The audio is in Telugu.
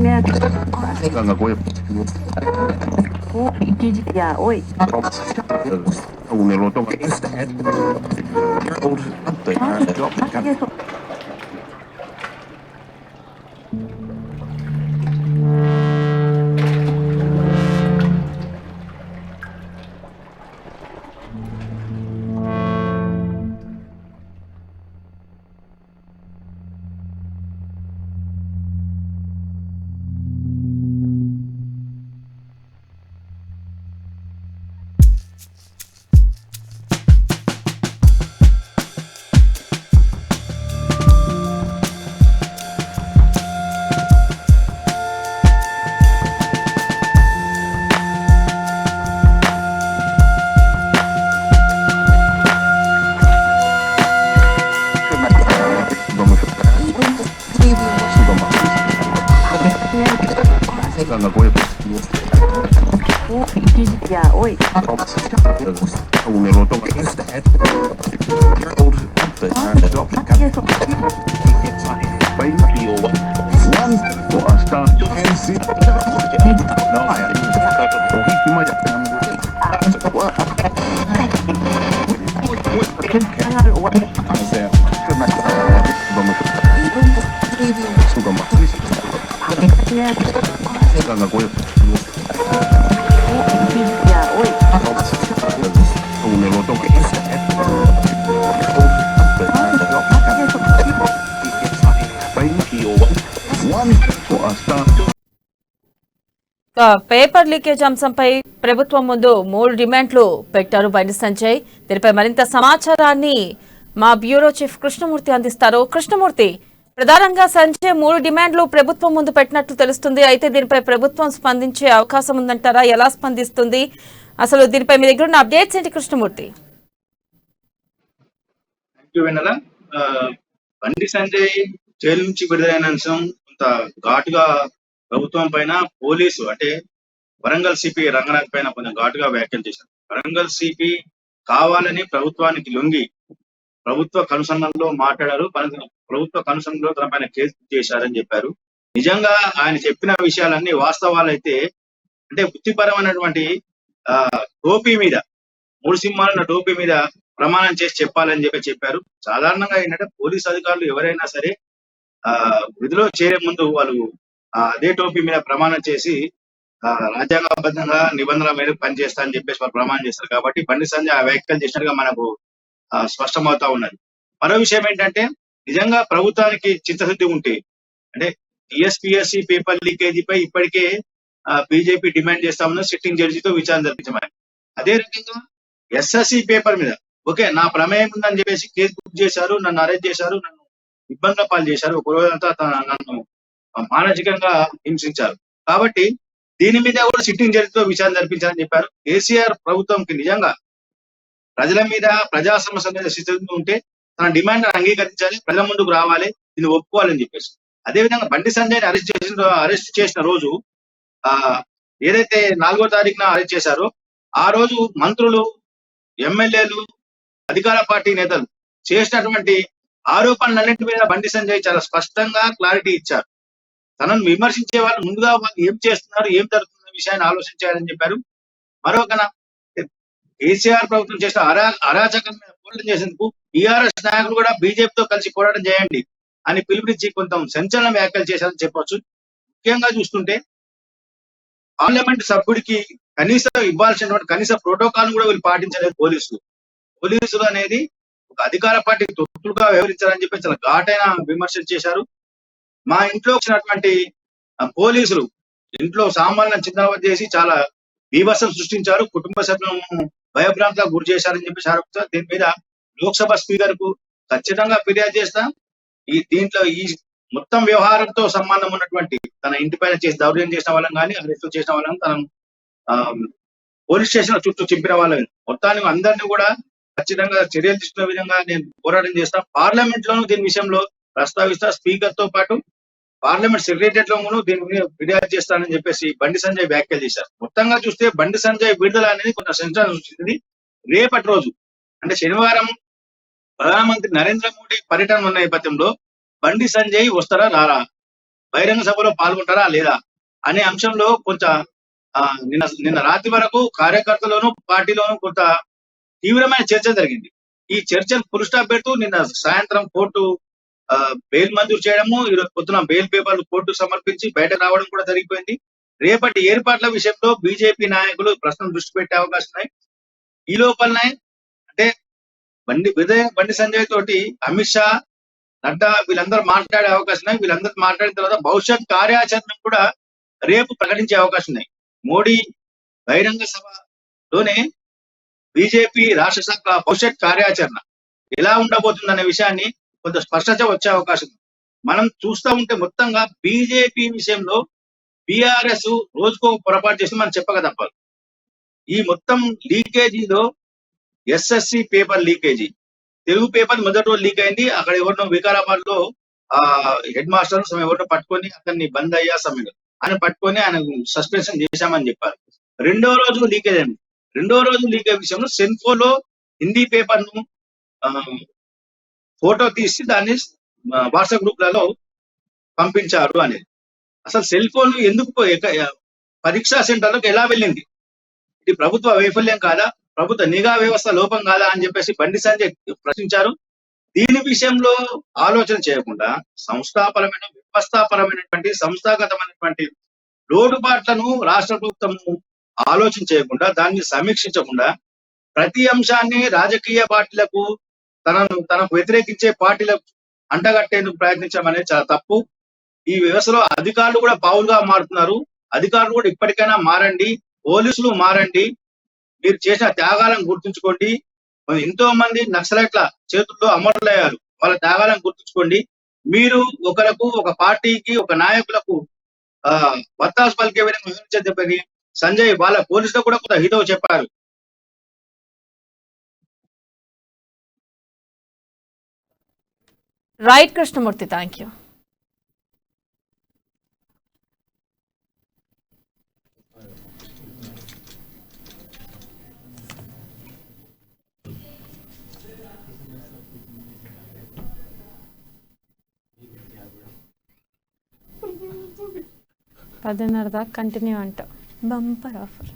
Ganga Goya. Ya, oi. Uneloto. Ganga Goya. Ya, oi. Uneloto. Ganga Goya. Ya, oi. Uneloto. Paper leakage అంశంపై ప్రభుత్వం ముందు 3 డిమాండ్లు పెట్టారు బండి సంజయ్. దీనిపై మరింత సమాచారాన్ని మా బ్యూరో చీఫ్ కృష్ణమూర్తి అందిస్తారు. కృష్ణమూర్తి, ప్రధానంగా సంజయ్ 3 డిమాండ్లు ప్రభుత్వం ముందు పెట్టినట్లు తెలుస్తుంది. అయితే దీనిపై ప్రభుత్వం స్పందించే అవకాశం ఉందంటారా? ఎలా స్పందిస్తుంది? అసలు దీనిపై మీ దగ్గర ఉన్న అప్డేట్స్ ఏంటి కృష్ణమూర్తి? బండి సంజయ్ జైలు నుంచి విడుదలైన అంశం కొంత ఘాటుగా ప్రభుత్వం పైన పోలీసు అంటే వరంగల్ సిపి రంగనాథ్ పైన కొంచెం ఘాటుగా వ్యాఖ్యలు చేశారు. వరంగల్ సిపి కావాలని ప్రభుత్వానికి లొంగి ప్రభుత్వ కనుసన్నల్లో మాట్లాడారు. ప్రభుత్వ కనుసన్నలో తన పైన కేసు చేశారని చెప్పారు. నిజంగా ఆయన చెప్పిన విషయాలన్నీ వాస్తవాలైతే అంటే వృత్తిపరమైనటువంటి టోపీ మీద 3 సింహాలున్న టోపీ మీద ప్రమాణం చేసి చెప్పాలని చెప్పారు. సాధారణంగా ఏంటంటే పోలీసు అధికారులు ఎవరైనా సరే విధిలో చేరే ముందు వాళ్ళు అదే టోపీ మీద ప్రమాణం చేసి రాజ్యాంగబద్ధంగా నిబంధనల మేరకు పనిచేస్తా అని చెప్పేసి వాళ్ళు ప్రమాణం చేస్తారు. కాబట్టి బండి సంజయ్ ఆ వ్యాఖ్యలు చేసినట్టుగా మనకు స్పష్టమవుతా ఉన్నది. మరో విషయం ఏంటంటే నిజంగా ప్రభుత్వానికి చిత్తశుద్ధి ఉంటే అంటే టీఎస్పీఎస్సీ పేపర్ లీకేజీపై ఇప్పటికే బీజేపీ డిమాండ్ చేస్తా ఉన్న సిట్టింగ్ జడ్జితో విచారణ జరిపించమని. అదే రకంగా ఎస్ఎస్సి పేపర్ మీద ఓకే నా ప్రమేయం ఉందని చెప్పేసి కేసు బుక్ చేశారు, నన్ను అరెస్ట్ చేశారు, నన్ను ఇబ్బందుల పాలు చేశారు, ఒక రోజంతా నన్ను మానసికంగా హింసించారు. కాబట్టి దీని మీద కూడా సిట్టింగ్ జడ్జితో విచారణ జరిపించాలని చెప్పారు. కేసీఆర్ ప్రభుత్వంకి నిజంగా ప్రజల మీద ప్రజా సమస్యల మీద స్థితి ఉంటే తన డిమాండ్ అంగీకరించాలి, ప్రజల ముందుకు రావాలి, దీన్ని ఒప్పుకోవాలని చెప్పేసి. అదేవిధంగా బండి సంజయ్ అరెస్ట్ చేసిన రోజు ఏదైతే 4వ తారీఖున అరెస్ట్ చేశారో ఆ రోజు మంత్రులు, ఎమ్మెల్యేలు, అధికార పార్టీ నేతలు చేసినటువంటి ఆరోపణలన్నింటి మీద బండి సంజయ్ చాలా స్పష్టంగా క్లారిటీ ఇచ్చారు. తనను విమర్శించే వాళ్ళు ముందుగా వాళ్ళు ఏం చేస్తున్నారు, ఏం జరుగుతున్న విషయాన్ని ఆలోచించాలని చెప్పారు. మరొకన కేసీఆర్ ప్రభుత్వం చేసిన అరాచకం మీద పోరాటం చేసేందుకు టీఆర్ఎస్ నాయకులు కూడా బీజేపీతో కలిసి పోరాటం చేయండి అని పిలుపునిచ్చి కొంత సంచలన వ్యాఖ్యలు చేశారని చెప్పొచ్చు. ముఖ్యంగా చూస్తుంటే పార్లమెంట్ సభ్యుడికి కనీసం ఇవ్వాల్సినటువంటి కనీస ప్రోటోకాల్ కూడా వీళ్ళు పాటించలేదు పోలీసులు అనేది ఒక అధికార పార్టీకి తొత్తులుగా వ్యవహరించారని చెప్పి చాలా ఘాటైన విమర్శలు చేశారు. మా ఇంట్లో వచ్చినటువంటి పోలీసులు ఇంట్లో సామాన్లను చిందనవద్దు చేసి చాలా బీభత్సం సృష్టించారు, కుటుంబ సభ్యులను భయభ్రాంతులకు గురి చేశారని చెప్పి ఆరోపిస్తారు. దీని మీద లోక్సభ స్పీకర్ కు ఖచ్చితంగా ఫిర్యాదు చేస్తాం. దీంట్లో ఈ మొత్తం వ్యవహారంతో సంబంధం ఉన్నటువంటి తన ఇంటి పైన చేసి దౌర్జన్యం చేసిన వాళ్ళని కానీ అరెస్టు చేసిన వాళ్ళని తనను పోలీస్ స్టేషన్ చుట్టూ చింపిన వాళ్ళని మొత్తాన్ని అందరినీ కూడా ఖచ్చితంగా చర్యలు తీసుకునే విధంగా నేను పోరాటం చేస్తా. పార్లమెంట్ లోను దీని విషయంలో ప్రస్తావిస్తా. స్పీకర్ తో పాటు పార్లమెంట్ సెక్రటరియట్ లోను దీని మీద ఫిర్యాదు చేస్తానని చెప్పేసి బండి సంజయ్ వ్యాఖ్యలు చేశారు. మొత్తంగా చూస్తే బండి సంజయ్ విడుదల అనేది కొంత సంచలనం సృష్టించింది. రేపటి రోజు అంటే శనివారం ప్రధానమంత్రి నరేంద్ర మోడీ పర్యటన ఉన్న నేపథ్యంలో బండి సంజయ్ వస్తారా రారా, బహిరంగ సభలో పాల్గొంటారా లేదా అనే అంశంలో కొంత నిన్న రాత్రి వరకు కార్యకర్తలోను పార్టీలోను కొంత తీవ్రమైన చర్చ జరిగింది. ఈ చర్చను ఫుల్ స్టాప్ పెడుతూ నిన్న సాయంత్రం కోర్టు బెయిల్ మంజూరు చేయడము, ఈరోజు పొద్దున బెయిల్ పేపర్లు కోర్టుకు సమర్పించి బయటకు రావడం కూడా జరిగిపోయింది. రేపటి ఏర్పాట్ల విషయంలో బీజేపీ నాయకులు ప్రశ్నలు దృష్టి పెట్టే అవకాశం ఉన్నాయి. ఈ లోపలనే అంటే బండి సంజయ్ తోటి అమిత్ షా, నడ్డా వీళ్ళందరూ మాట్లాడే అవకాశం ఉన్నాయి. వీళ్ళందరూ మాట్లాడిన తర్వాత భవిష్యత్ కార్యాచరణ కూడా రేపు ప్రకటించే అవకాశం ఉన్నాయి. మోడీ బహిరంగ సభలోనే బీజేపీ రాష్ట్ర శాఖ భవిష్యత్ కార్యాచరణ ఎలా ఉండబోతుందనే విషయాన్ని కొంత స్పష్టత వచ్చే అవకాశం ఉంది. మనం చూస్తూ ఉంటే మొత్తంగా బీజేపీ విషయంలో బీఆర్ఎస్ రోజుకో పొరపాటు చేసి మనం చెప్పక తప్పదు. ఈ మొత్తం లీకేజీలో SSC paper leakage, Telugu paper మొదటి రోజు లీక్ అయింది. అక్కడ ఎవరినో వికారాబాద్ లో హెడ్ మాస్టర్ ఎవరినో పట్టుకొని అతన్ని బంద్ అయ్యా సమయంలో ఆయన పట్టుకొని ఆయన సస్పెన్షన్ చేశామని చెప్పారు. రెండో రోజు లీకేజ్ అయింది. రెండో రోజు లీకేజ్ విషయంలో సెన్ఫోలో హిందీ పేపర్ ను ఫోటో తీసి దాన్ని వాట్సాప్ గ్రూప్లలో పంపించారు అనేది. అసలు సెల్ ఫోన్ ఎందుకు పరీక్షా సెంటర్లకు ఎలా వెళ్ళింది? ఇది ప్రభుత్వ వైఫల్యం కాదా, ప్రభుత్వ నిఘా వ్యవస్థ లోపం కాదా అని చెప్పేసి బండి సంజయ్ ప్రశ్నించారు. దీని విషయంలో ఆలోచన చేయకుండా సంస్థాపరమైన వ్యవస్థాపరమైనటువంటి సంస్థాగతమైనటువంటి లోటుపాట్లను రాష్ట్ర ప్రభుత్వం ఆలోచన చేయకుండా దాన్ని సమీక్షించకుండా ప్రతి అంశాన్ని రాజకీయ పార్టీలకు తనకు వ్యతిరేకించే పార్టీలకు అంటగట్టేందుకు ప్రయత్నించడం అనేది చాలా తప్పు. ఈ వ్యవస్థలో అధికారులు కూడా పావులుగా మారుతున్నారు. అధికారులు కూడా ఇప్పటికైనా మారండి, పోలీసులు మారండి, మీరు చేసిన త్యాగాలను గుర్తుంచుకోండి. ఎంతో మంది నక్సలైట్ల చేతుల్లో అమరులయ్యారు, వాళ్ళ త్యాగాలను గుర్తుంచుకోండి. మీరు ఒక పార్టీకి ఒక నాయకులకు వత్తాసు పలికే విధంగా వివరించే సంజయ్ వాళ్ళ పోలీసులకు కూడా కొంత హితవు చెప్పారు. Right Krishnamurthy, thank you. పదిన్నర దాకా కంటిన్యూ అంట. Bumper offer.